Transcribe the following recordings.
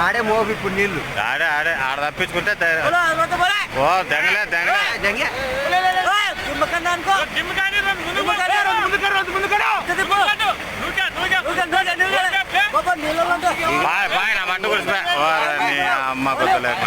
ఆడే మోపు ఇప్పుడు నీళ్ళు ఆడే ఆడే ఆడ తప్పించుకుంటే ఓ తెంగలే తెంగలే బాయ్ బాయ్ నా మట్టు కురిసిపోయి అమ్మ కొత్తలేక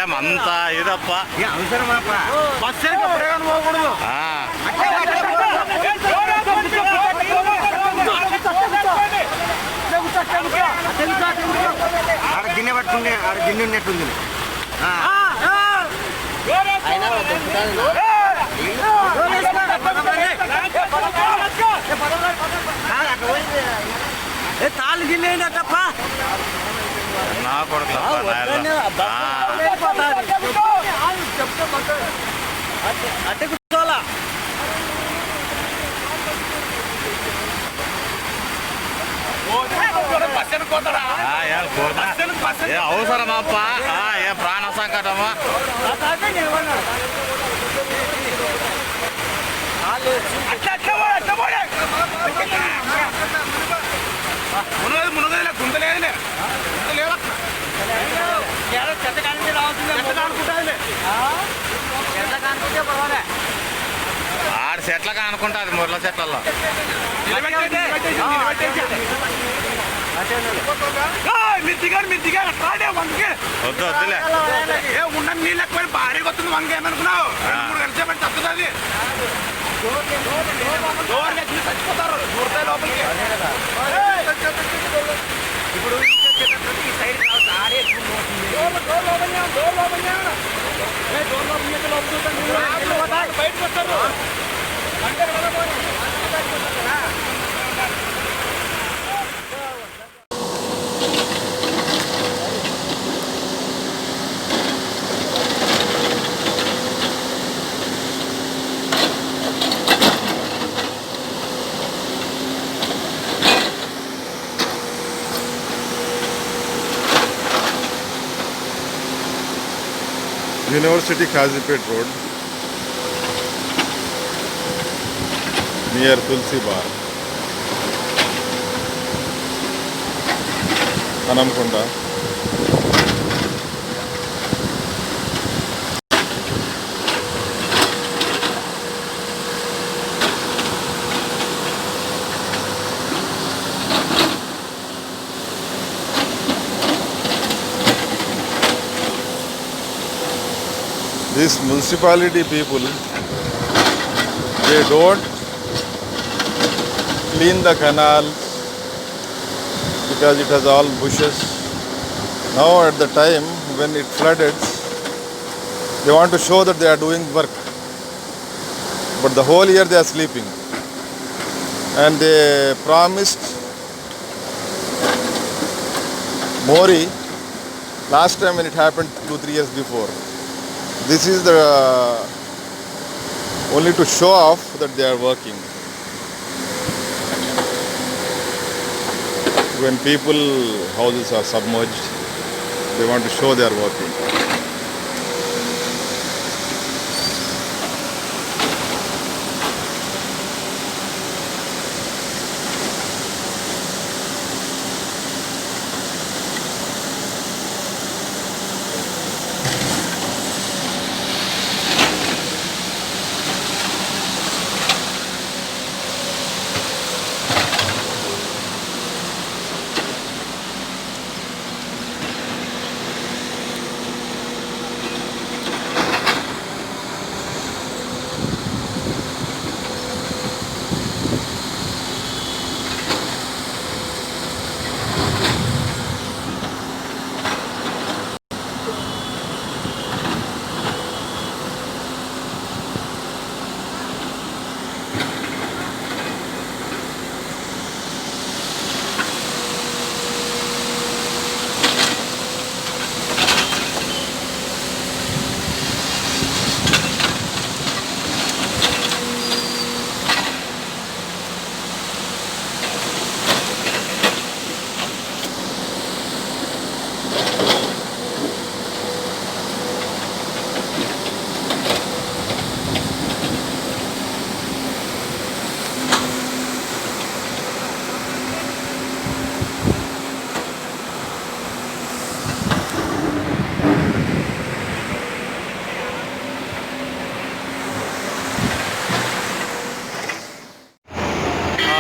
ఏమంతా ఇదప్ప ఆడ గిన్నె పట్టుకుంటే ఆడ గిన్నె ఉన్నట్టుంది తాళ్ళు గిన్నె తప్ప నా కొడుకు అట్టే కూర్చోవాలా అవసరమప్ప ఏ ప్రాణ సంకటమా మునగదులే గుంతలేదులే ఆడ చెట్ల కానుకుంటుంది ముర్ల చెట్లలో వద్దు వద్దులే ఉన్న నీళ్ళు ఎక్కువ భారీగా వస్తుంది వంగ ఏమనుకున్నావు 2-3 గంటలు పెట్టి తప్పుతుంది చచ్చిపోతారు లోపలికి ఇప్పుడు ఈ సైడ్ బయటకు వస్తారు University Kazipet Road near Tulsi Bar, Anamkonda. These municipality people, they don't clean the canals because it has all bushes. Now at the time when it flooded, they want to show that they are doing work, but the whole year they are sleeping. And they promised Mori last time when it happened 2-3 years before. This is the only to show off that they are working. When people houses are submerged, they want to show they are working.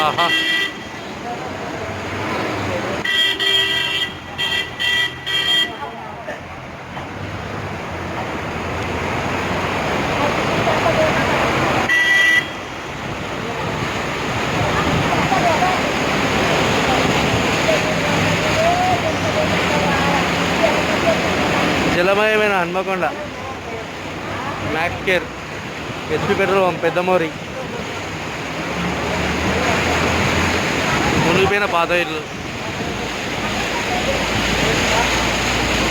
ఆహా జలమయమైన Hanamkonda Max Care HP petrol pump పెద్దమోరి మునిగిపోయిన పాత ఇల్లు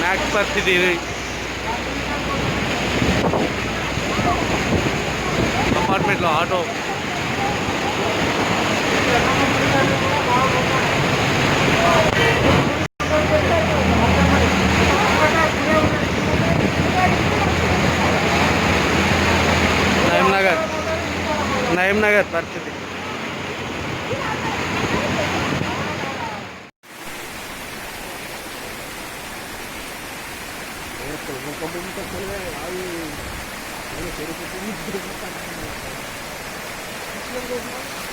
max పరిస్థితి ఇది అపార్ట్మెంట్లో auto నయం నగర్ పరిస్థితి Ay,